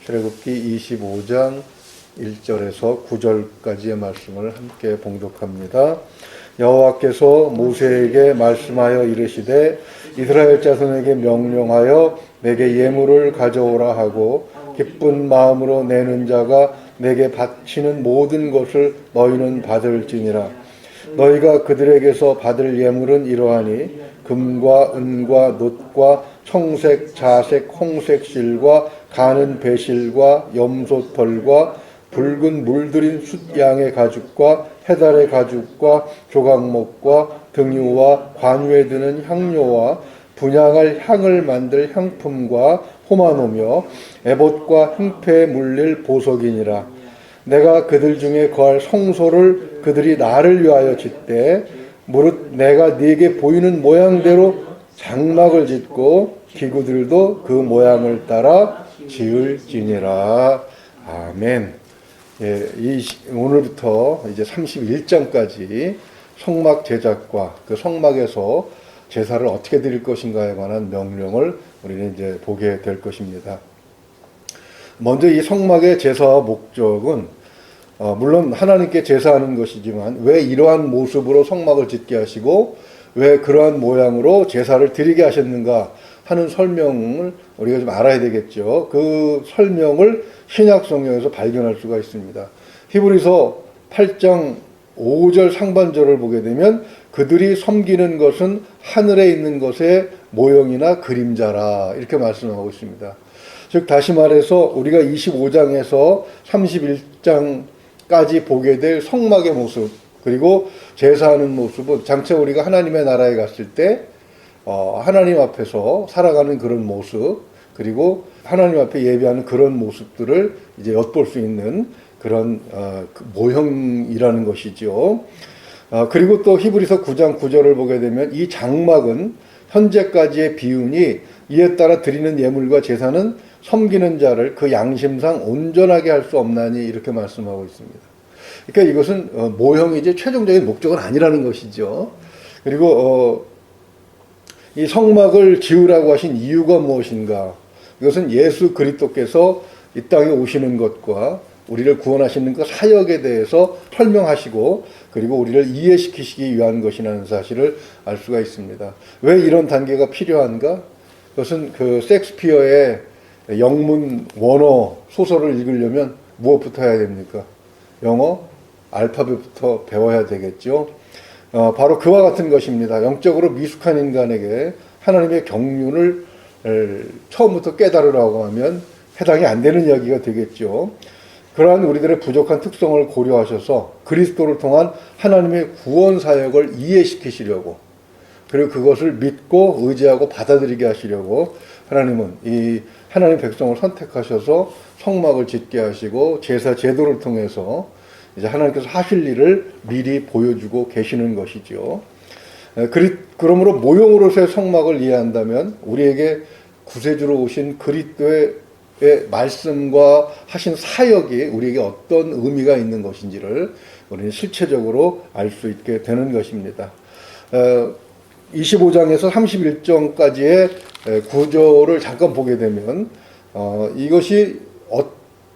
출애굽기 25장 1절에서 9절까지의 말씀을 함께 봉독합니다. 여호와께서 모세에게 말씀하여 이르시되 이스라엘 자손에게 명령하여 내게 예물을 가져오라 하고 기쁜 마음으로 내는 자가 내게 바치는 모든 것을 너희는 받을지니라. 너희가 그들에게서 받을 예물은 이러하니 금과 은과 놋과 청색, 자색, 홍색 실과 가는 배실과 염소털과 붉은 물들인 숫양의 가죽과 해달의 가죽과 조각목과 등유와 관유에 드는 향료와 분향할 향을 만들 향품과 호마노며 에봇과 흉패에 물릴 보석이니라. 내가 그들 중에 거할 성소를 그들이 나를 위하여 짓되 무릇 내가 네게 보이는 모양대로 장막을 짓고 기구들도 그 모양을 따라 지을지니라. 아멘. 예, 오늘부터 이제 31장까지 성막 제작과 그 성막에서 제사를 어떻게 드릴 것인가에 관한 명령을 우리는 이제 보게 될 것입니다. 먼저 이 성막의 제사와 목적은 물론 하나님께 제사하는 것이지만 왜 이러한 모습으로 성막을 짓게 하시고 왜 그러한 모양으로 제사를 드리게 하셨는가 하는 설명을 우리가 좀 알아야 되겠죠. 그 설명을 신약 성경에서 발견할 수가 있습니다. 히브리서 8장 5절 상반절을 보게 되면 그들이 섬기는 것은 하늘에 있는 것의 모형이나 그림자라 이렇게 말씀하고 있습니다. 즉 다시 말해서 우리가 25장에서 31장까지 보게 될 성막의 모습 그리고 제사하는 모습은 장차 우리가 하나님의 나라에 갔을 때 하나님 앞에서 살아가는 그런 모습 그리고 하나님 앞에 예배하는 그런 모습들을 이제 엿볼 수 있는 그런 그 모형이라는 것이죠. 그리고 또 히브리서 9장 9절을 보게 되면 이 장막은 현재까지의 비운이 이에 따라 드리는 예물과 제사는 섬기는 자를 그 양심상 온전하게 할 수 없나니 이렇게 말씀하고 있습니다. 그러니까 이것은 모형이지 최종적인 목적은 아니라는 것이죠. 그리고 이 성막을 지으라고 하신 이유가 무엇인가? 이것은 예수 그리스도께서 이 땅에 오시는 것과 우리를 구원하시는 그 사역에 대해서 설명하시고 그리고 우리를 이해시키시기 위한 것이라는 사실을 알 수가 있습니다. 왜 이런 단계가 필요한가? 그것은 그 셰익스피어의 영문 원어 소설을 읽으려면 무엇부터 해야 됩니까? 영어 알파벳부터 배워야 되겠죠. 바로 그와 같은 것입니다. 영적으로 미숙한 인간에게 하나님의 경륜을 처음부터 깨달으라고 하면 해당이 안 되는 이야기가 되겠죠. 그러한 우리들의 부족한 특성을 고려하셔서 그리스도를 통한 하나님의 구원 사역을 이해시키시려고 그리고 그것을 믿고 의지하고 받아들이게 하시려고 하나님은 이 하나님 백성을 선택하셔서 성막을 짓게 하시고 제사 제도를 통해서 이제 하나님께서 하실 일을 미리 보여주고 계시는 것이죠. 그러므로 모형으로서의 성막을 이해한다면 우리에게 구세주로 오신 그리스도의 말씀과 하신 사역이 우리에게 어떤 의미가 있는 것인지를 우리는 실체적으로 알 수 있게 되는 것입니다. 25장에서 31장까지의 구조를 잠깐 보게 되면 이것이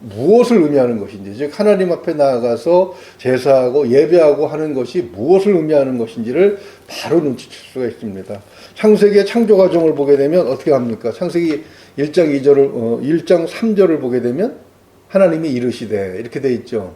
무엇을 의미하는 것인지, 즉 하나님 앞에 나아가서 제사하고 예배하고 하는 것이 무엇을 의미하는 것인지를 바로 눈치챌 수가 있습니다. 창세기의 창조 과정을 보게 되면 어떻게 합니까? 창세기 1장 2절을 1장 3절을 보게 되면 하나님이 이르시되 이렇게 돼 있죠.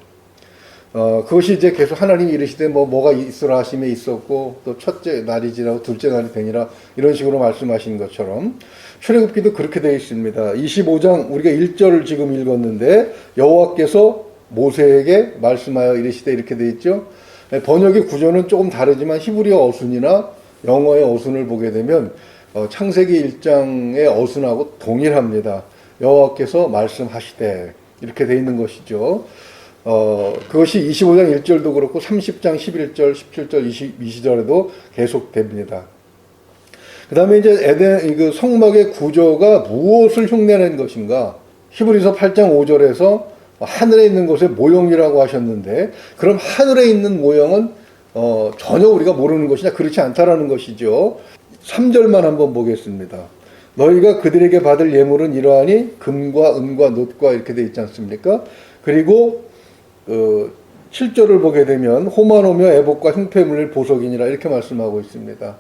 그것이 이제 계속 하나님이 이르시되 뭐가 있으라 하심에 있었고 또 첫째 날이 지나고 둘째 날이 되니라 이런 식으로 말씀하신 것처럼 출애굽기도 그렇게 되어 있습니다. 25장 우리가 1절을 지금 읽었는데 여호와께서 모세에게 말씀하여 이르시되 이렇게 되어 있죠. 번역의 구조는 조금 다르지만 히브리어 어순이나 영어의 어순을 보게 되면 창세기 1장의 어순하고 동일합니다. 여호와께서 말씀하시되 이렇게 되어 있는 것이죠. 그것이 25장 1절도 그렇고 30장 11절, 17절, 22절에도 계속됩니다. 그 다음에 이제 그 성막의 구조가 무엇을 흉내낸 것인가? 히브리서 8장 5절에서 하늘에 있는 것의 모형이라고 하셨는데, 그럼 하늘에 있는 모형은 전혀 우리가 모르는 것이냐? 그렇지 않다라는 것이죠. 3절만 한번 보겠습니다. 너희가 그들에게 받을 예물은 이러하니 금과 은과 놋과 이렇게 돼 있지 않습니까? 그리고 7절을 보게 되면 호마노며 애복과 흉패물을 보석이니라 이렇게 말씀하고 있습니다.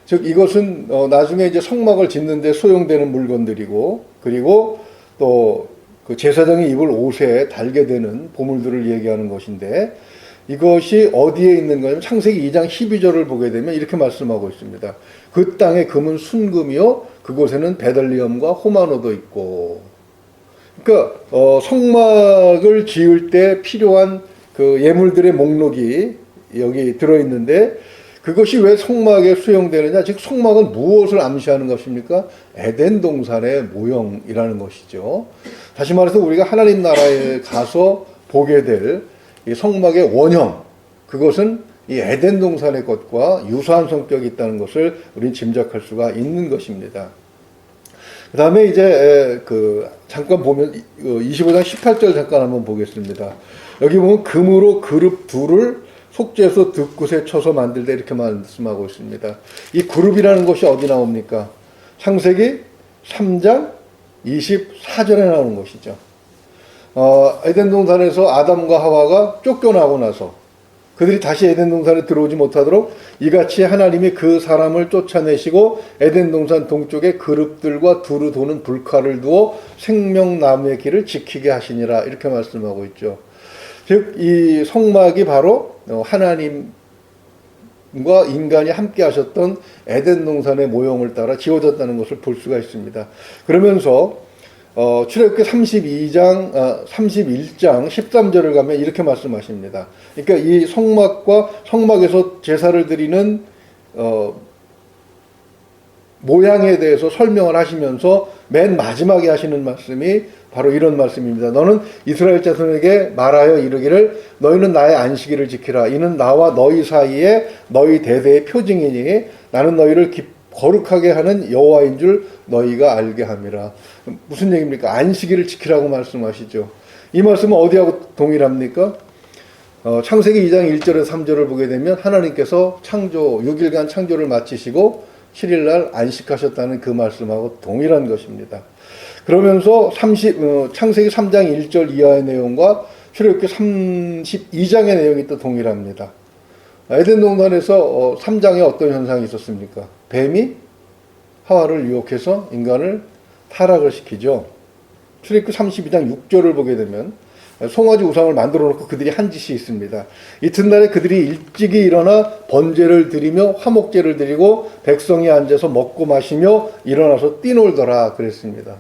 즉 이것은 나중에 이제 성막을 짓는데 소용되는 물건들이고, 그리고 또 그 제사장이 입을 옷에 달게 되는 보물들을 얘기하는 것인데, 이것이 어디에 있는 거냐면 창세기 2장 12절을 보게 되면 이렇게 말씀하고 있습니다. 그 땅의 금은 순금이요 그곳에는 베들리엄과 호마노도 있고. 그러니까 성막을 지을 때 필요한 그 예물들의 목록이 여기 들어있는데, 그것이 왜 성막에 수용되느냐? 즉 성막은 무엇을 암시하는 것입니까? 에덴 동산의 모형이라는 것이죠. 다시 말해서 우리가 하나님 나라에 가서 보게 될 이 성막의 원형, 그것은 이 에덴 동산의 것과 유사한 성격이 있다는 것을 우리는 짐작할 수가 있는 것입니다. 그 다음에 이제 잠깐 보면 25장 18절 잠깐 한번 보겠습니다. 여기 보면 금으로 그룹 둘을 속죄소 득굿에 쳐서 만들되 이렇게 말씀하고 있습니다. 이 그룹이라는 것이 어디 나옵니까? 창세기 3장 24절에 나오는 것이죠. 에덴 동산에서 아담과 하와가 쫓겨나고 나서 그들이 다시 에덴 동산에 들어오지 못하도록 이같이 하나님이 그 사람을 쫓아내시고 에덴 동산 동쪽에 그룹들과 두루 도는 불칼을 두어 생명나무의 길을 지키게 하시니라 이렇게 말씀하고 있죠. 즉 이 성막이 바로 하나님과 인간이 함께 하셨던 에덴 동산의 모형을 따라 지어졌다는 것을 볼 수가 있습니다. 그러면서 출애굽기 31장 13절을 가면 이렇게 말씀하십니다. 그러니까 이 성막과 성막에서 제사를 드리는 모양에 대해서 설명을 하시면서 맨 마지막에 하시는 말씀이 바로 이런 말씀입니다. 너는 이스라엘 자손에게 말하여 이르기를 너희는 나의 안식일을 지키라. 이는 나와 너희 사이에 너희 대대의 표징이니 나는 너희를 거룩하게 하는 여호와인 줄 너희가 알게 함이라. 무슨 얘기입니까? 안식일을 지키라고 말씀하시죠. 이 말씀은 어디하고 동일합니까? 창세기 2장 1절에서 3절을 보게 되면 하나님께서 6일간 창조를 마치시고 7일날 안식하셨다는 그 말씀하고 동일한 것입니다. 그러면서 창세기 3장 1절 이하의 내용과 출애굽기 32장의 내용이 또 동일합니다. 에덴 동산에서 3장에 어떤 현상이 있었습니까? 뱀이 하와를 유혹해서 인간을 타락을 시키죠. 출애굽기 32장 6절을 보게 되면 송아지 우상을 만들어 놓고 그들이 한 짓이 있습니다. 이튿날에 그들이 일찍이 일어나 번제를 드리며 화목제를 드리고 백성이 앉아서 먹고 마시며 일어나서 뛰놀더라 그랬습니다.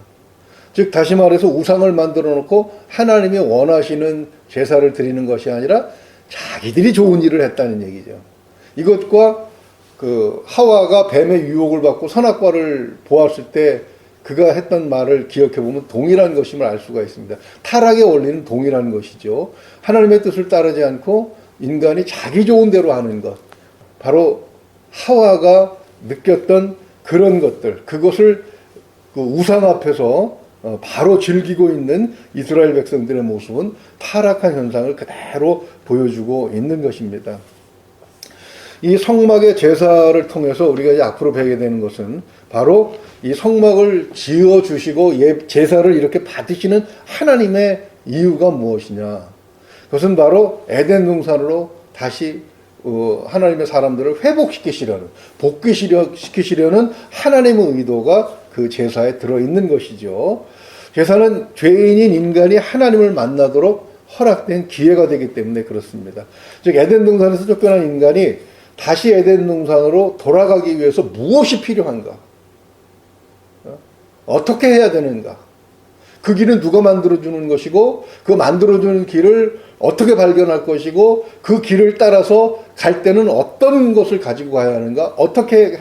즉 다시 말해서 우상을 만들어 놓고 하나님이 원하시는 제사를 드리는 것이 아니라 자기들이 좋은 일을 했다는 얘기죠. 이것과 그 하와가 뱀의 유혹을 받고 선악과를 보았을 때 그가 했던 말을 기억해 보면 동일한 것임을 알 수가 있습니다. 타락의 원리는 동일한 것이죠. 하나님의 뜻을 따르지 않고 인간이 자기 좋은 대로 하는 것. 바로 하와가 느꼈던 그런 것들, 그것을 그 우상 앞에서 바로 즐기고 있는 이스라엘 백성들의 모습은 타락한 현상을 그대로 보여주고 있는 것입니다. 이 성막의 제사를 통해서 우리가 이제 앞으로 배우게 되는 것은 바로 이 성막을 지어주시고 제사를 이렇게 받으시는 하나님의 이유가 무엇이냐. 그것은 바로 에덴 동산으로 다시 하나님의 사람들을 회복시키시려는, 복귀시키시려는 하나님의 의도가 그 제사에 들어있는 것이죠. 제사는 죄인인 인간이 하나님을 만나도록 허락된 기회가 되기 때문에 그렇습니다. 즉 에덴 동산에서 쫓겨난 인간이 다시 에덴 동산으로 돌아가기 위해서 무엇이 필요한가? 어떻게 해야 되는가? 그 길은 누가 만들어주는 것이고 그 만들어주는 길을 어떻게 발견할 것이고 그 길을 따라서 갈 때는 어떤 것을 가지고 가야 하는가? 어떻게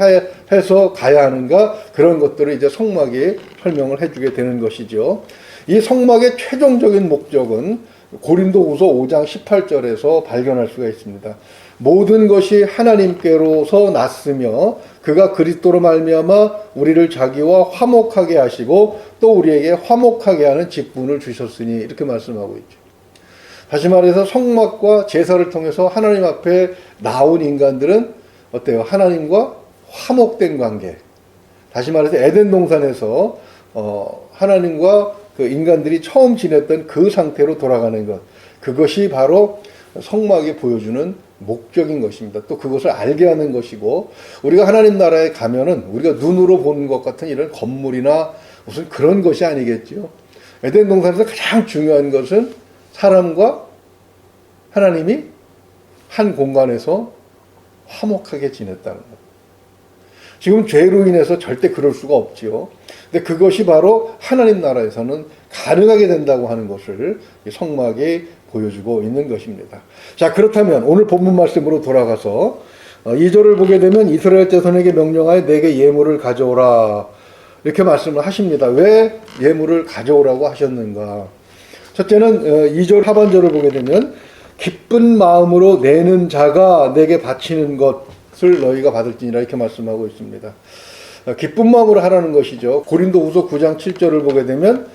해서 가야 하는가? 그런 것들을 이제 성막이 설명을 해주게 되는 것이죠. 이 성막의 최종적인 목적은 고린도후서 5장 18절에서 발견할 수가 있습니다. 모든 것이 하나님께로서 났으며 그가 그리스도로 말미암아 우리를 자기와 화목하게 하시고 또 우리에게 화목하게 하는 직분을 주셨으니 이렇게 말씀하고 있죠. 다시 말해서 성막과 제사를 통해서 하나님 앞에 나온 인간들은 어때요? 하나님과 화목된 관계, 다시 말해서 에덴 동산에서 하나님과 그 인간들이 처음 지냈던 그 상태로 돌아가는 것, 그것이 바로 성막이 보여주는 목적인 것입니다. 또 그것을 알게 하는 것이고, 우리가 하나님 나라에 가면은 우리가 눈으로 보는 것 같은 이런 건물이나 무슨 그런 것이 아니겠죠. 에덴 동산에서 가장 중요한 것은 사람과 하나님이 한 공간에서 화목하게 지냈다는 것. 지금 죄로 인해서 절대 그럴 수가 없지요. 근데 그것이 바로 하나님 나라에서는 가능하게 된다고 하는 것을 성막이 보여주고 있는 것입니다. 자, 그렇다면 오늘 본문 말씀으로 돌아가서 2절을 보게 되면 이스라엘 자손에게 명령하여 내게 예물을 가져오라 이렇게 말씀을 하십니다. 왜 예물을 가져오라고 하셨는가? 첫째는 2절 하반절을 보게 되면 기쁜 마음으로 내는 자가 내게 바치는 것을 너희가 받을지니라 이렇게 말씀하고 있습니다. 기쁜 마음으로 하라는 것이죠. 고린도후서 9장 7절을 보게 되면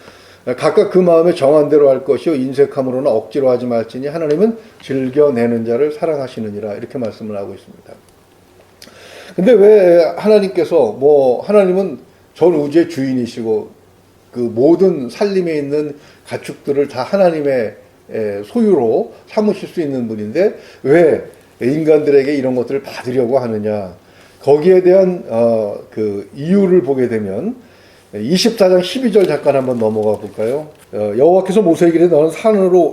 각각 그 마음에 정한 대로 할 것이요 인색함으로나 억지로 하지 말지니 하나님은 즐겨내는 자를 사랑하시느니라 이렇게 말씀을 하고 있습니다. 근데 왜 하나님께서 하나님은 전 우주의 주인이시고 그 모든 살림에 있는 가축들을 다 하나님의 소유로 삼으실 수 있는 분인데 왜 인간들에게 이런 것들을 받으려고 하느냐? 거기에 대한 그 이유를 보게 되면 24장 12절 잠깐 한번 넘어가 볼까요? 여호와께서 모세에게 이르되 너는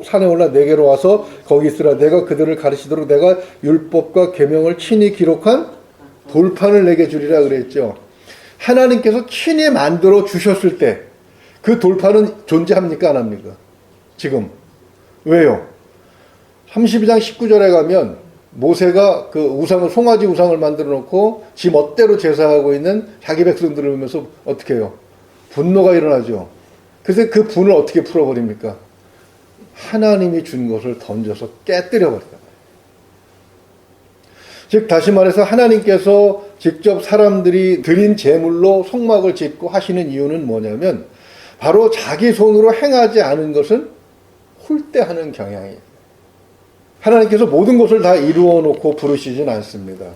산에 올라 내게로 와서 거기 있으라. 내가 그들을 가르치도록 내가 율법과 계명을 친히 기록한 돌판을 내게 주리라 그랬죠. 하나님께서 친히 만들어 주셨을 때 그 돌판은 존재합니까 안 합니까? 지금 왜요? 32장 19절에 가면 모세가 그 우상을 송아지 우상을 만들어 놓고 지 멋대로 제사하고 있는 자기 백성들을 보면서 어떻게 해요? 분노가 일어나죠. 그래서 그 분을 어떻게 풀어버립니까? 하나님이 준 것을 던져서 깨뜨려 버린다. 즉 다시 말해서 하나님께서 직접 사람들이 드린 제물로 성막을 짓고 하시는 이유는 뭐냐면 바로 자기 손으로 행하지 않은 것은 홀대하는 경향이에요. 하나님께서 모든 것을 다 이루어 놓고 부르시진 않습니다.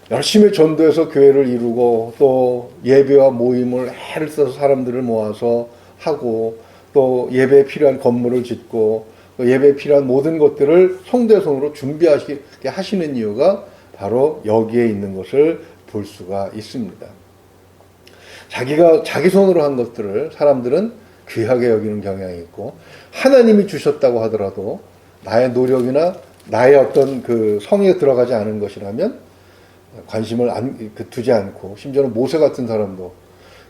열심히 전도해서 교회를 이루고 또 예배와 모임을 해를 써서 사람들을 모아서 하고 또 예배에 필요한 건물을 짓고 또 예배에 필요한 모든 것들을 성도의 손으로 준비하시게 하시는 이유가 바로 여기에 있는 것을 볼 수가 있습니다. 자기 손으로 한 것들을 사람들은 귀하게 여기는 경향이 있고 하나님이 주셨다고 하더라도 나의 노력이나 나의 어떤 그 성의에 들어가지 않은 것이라면 관심을 두지 않고 심지어는 모세 같은 사람도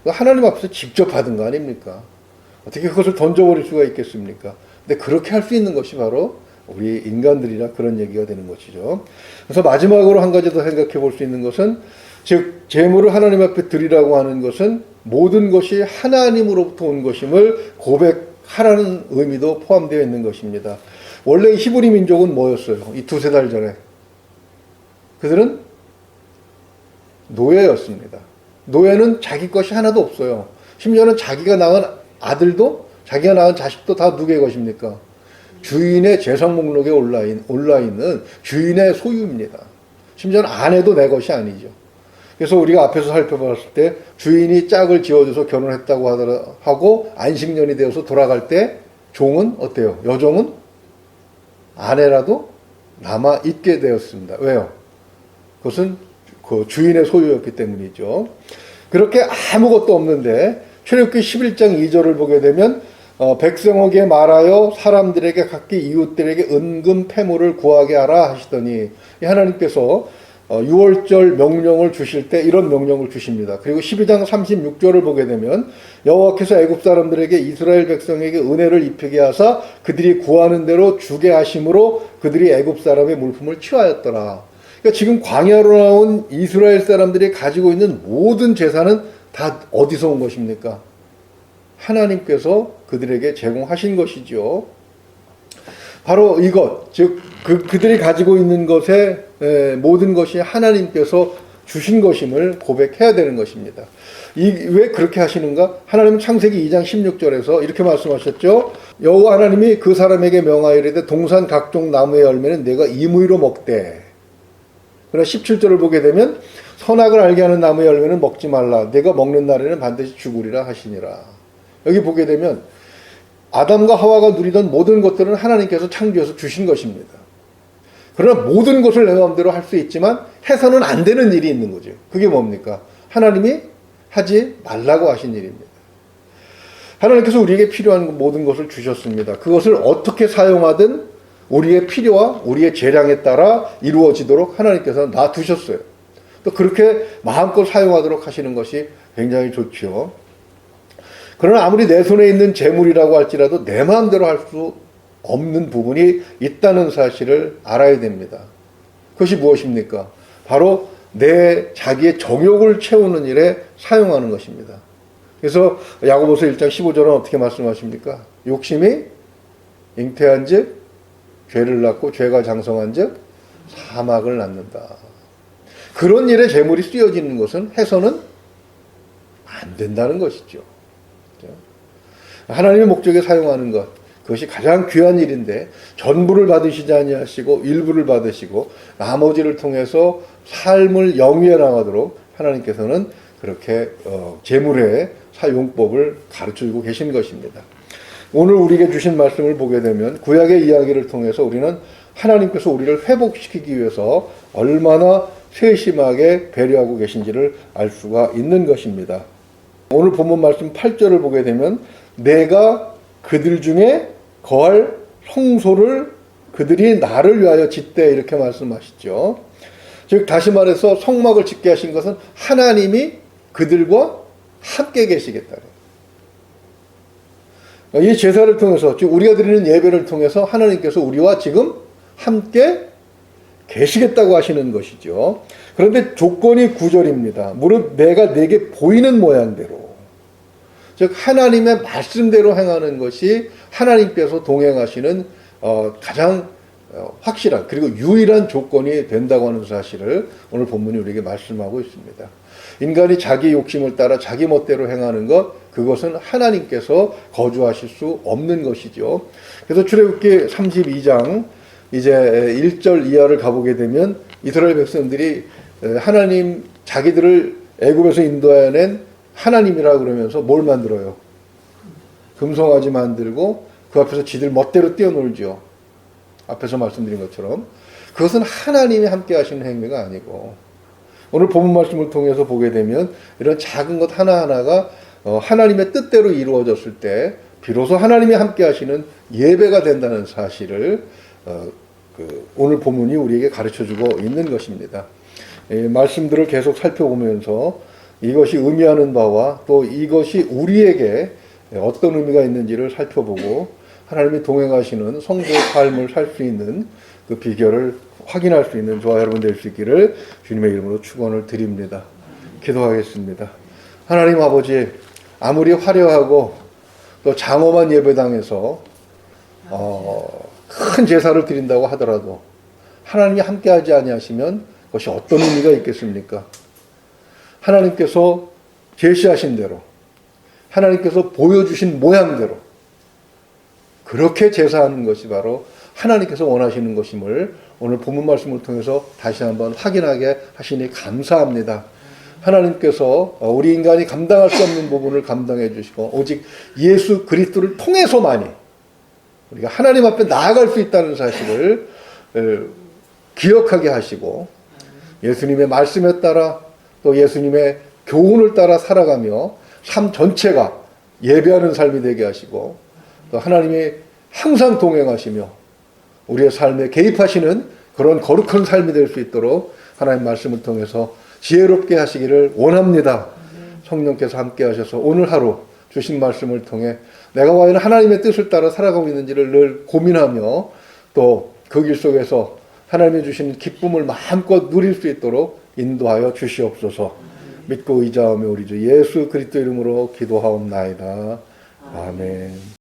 하나님 앞에서 직접 받은 거 아닙니까? 어떻게 그것을 던져버릴 수가 있겠습니까? 근데 그렇게 할 수 있는 것이 바로 우리 인간들이라 그런 얘기가 되는 것이죠. 그래서 마지막으로 한 가지 더 생각해 볼 수 있는 것은 즉 제물을 하나님 앞에 드리라고 하는 것은 모든 것이 하나님으로부터 온 것임을 고백하라는 의미도 포함되어 있는 것입니다. 원래 히브리 민족은 뭐였어요? 이 두세 달 전에 그들은 노예였습니다. 노예는 자기 것이 하나도 없어요. 심지어는 자기가 낳은 아들도 자기가 낳은 자식도 다 누구의 것입니까? 주인의 재산 목록에 올라 있는 주인의 소유입니다. 심지어는 아내도 내 것이 아니죠. 그래서 우리가 앞에서 살펴봤을 때 주인이 짝을 지어줘서 결혼했다고 하고 안식년이 되어서 돌아갈 때 종은 어때요? 여종은 아내라도 남아 있게 되었습니다. 왜요? 그것은 그 주인의 소유였기 때문이죠. 그렇게 아무것도 없는데 출애굽기 11장 2절을 보게 되면 백성에게 말하여 사람들에게 각기 이웃들에게 은금 패물을 구하게 하라 하시더니 하나님께서 6월절 명령을 주실 때 이런 명령을 주십니다. 그리고 12장 36절을 보게 되면 여호와께서 애굽 사람들에게 이스라엘 백성에게 은혜를 입히게 하사 그들이 구하는 대로 주게 하심으로 그들이 애굽 사람의 물품을 취하였더라. 그러니까 지금 광야로 나온 이스라엘 사람들이 가지고 있는 모든 재산은 다 어디서 온 것입니까? 하나님께서 그들에게 제공하신 것이죠. 바로 이것, 즉 그들이 가지고 있는 것의 모든 것이 하나님께서 주신 것임을 고백해야 되는 것입니다. 왜 그렇게 하시는가? 하나님은 창세기 2장 16절에서 이렇게 말씀하셨죠. 여호와 하나님이 그 사람에게 명하이르되 동산 각종 나무의 열매는 내가 임의로 먹되. 그러나 17절을 보게 되면 선악을 알게 하는 나무 열매는 먹지 말라. 내가 먹는 날에는 반드시 죽으리라 하시니라. 여기 보게 되면 아담과 하와가 누리던 모든 것들은 하나님께서 창조해서 주신 것입니다. 그러나 모든 것을 내 마음대로 할 수 있지만 해서는 안 되는 일이 있는 거죠. 그게 뭡니까? 하나님이 하지 말라고 하신 일입니다. 하나님께서 우리에게 필요한 모든 것을 주셨습니다. 그것을 어떻게 사용하든 우리의 필요와 우리의 재량에 따라 이루어지도록 하나님께서 놔두셨어요. 또 그렇게 마음껏 사용하도록 하시는 것이 굉장히 좋죠. 그러나 아무리 내 손에 있는 재물이라고 할지라도 내 마음대로 할 수 없는 부분이 있다는 사실을 알아야 됩니다. 그것이 무엇입니까? 바로 내 자기의 정욕을 채우는 일에 사용하는 것입니다. 그래서 야고보서 1장 15절은 어떻게 말씀하십니까? 욕심이 잉태한 즉 죄를 낳고 죄가 장성한 즉 사막을 낳는다. 그런 일에 재물이 쓰여지는 것은 해서는 안 된다는 것이죠. 하나님의 목적에 사용하는 것, 그것이 가장 귀한 일인데 전부를 받으시지 아니하시고 일부를 받으시고 나머지를 통해서 삶을 영위해 나가도록 하나님께서는 그렇게 재물의 사용법을 가르쳐주고 계신 것입니다. 오늘 우리에게 주신 말씀을 보게 되면 구약의 이야기를 통해서 우리는 하나님께서 우리를 회복시키기 위해서 얼마나 세심하게 배려하고 계신지를 알 수가 있는 것입니다. 오늘 본문 말씀 8절을 보게 되면 내가 그들 중에 거할 성소를 그들이 나를 위하여 짓되 이렇게 말씀하시죠. 즉 다시 말해서 성막을 짓게 하신 것은 하나님이 그들과 함께 계시겠다. 이 제사를 통해서 즉 우리가 드리는 예배를 통해서 하나님께서 우리와 지금 함께 계시겠다고 하시는 것이죠. 그런데 조건이 9절입니다. 무릇 내가 내게 보이는 모양대로 즉 하나님의 말씀대로 행하는 것이 하나님께서 동행하시는 가장 확실한 그리고 유일한 조건이 된다고 하는 사실을 오늘 본문이 우리에게 말씀하고 있습니다. 인간이 자기 욕심을 따라 자기 멋대로 행하는 것, 그것은 하나님께서 거주하실 수 없는 것이죠. 그래서 출애굽기 32장 이제 1절 이하를 가보게 되면 이스라엘 백성들이 하나님 자기들을 애굽에서 인도해낸 하나님이라 그러면서 뭘 만들어요? 금송아지 만들고 그 앞에서 지들 멋대로 뛰어놀죠. 앞에서 말씀드린 것처럼 그것은 하나님이 함께 하시는 행위가 아니고 오늘 본문 말씀을 통해서 보게 되면 이런 작은 것 하나하나가 하나님의 뜻대로 이루어졌을 때 비로소 하나님이 함께 하시는 예배가 된다는 사실을 오늘 본문이 우리에게 가르쳐주고 있는 것입니다. 말씀들을 계속 살펴보면서 이것이 의미하는 바와 또 이것이 우리에게 어떤 의미가 있는지를 살펴보고 하나님이 동행하시는 성도의 삶을 살 수 있는 그 비결을 확인할 수 있는 저와 여러분 될 수 있기를 주님의 이름으로 축원을 드립니다. 기도하겠습니다. 하나님 아버지, 아무리 화려하고 또 장엄한 예배당에서 큰 제사를 드린다고 하더라도 하나님이 함께하지 아니하시면 그것이 어떤 의미가 있겠습니까? 하나님께서 제시하신 대로 하나님께서 보여주신 모양대로 그렇게 제사하는 것이 바로 하나님께서 원하시는 것임을 오늘 본문 말씀을 통해서 다시 한번 확인하게 하시니 감사합니다. 하나님께서 우리 인간이 감당할 수 없는 부분을 감당해 주시고 오직 예수 그리스도를 통해서만이 우리가 하나님 앞에 나아갈 수 있다는 사실을 기억하게 하시고 예수님의 말씀에 따라 또 예수님의 교훈을 따라 살아가며 삶 전체가 예배하는 삶이 되게 하시고 또 하나님이 항상 동행하시며 우리의 삶에 개입하시는 그런 거룩한 삶이 될 수 있도록 하나님 말씀을 통해서 지혜롭게 하시기를 원합니다. 성령께서 함께 하셔서 오늘 하루 주신 말씀을 통해 내가 과연 하나님의 뜻을 따라 살아가고 있는지를 늘 고민하며 또 그 길 속에서 하나님이 주시는 기쁨을 마음껏 누릴 수 있도록 인도하여 주시옵소서. 믿고 의지하며 우리 주 예수 그리스도 이름으로 기도하옵나이다. 아멘.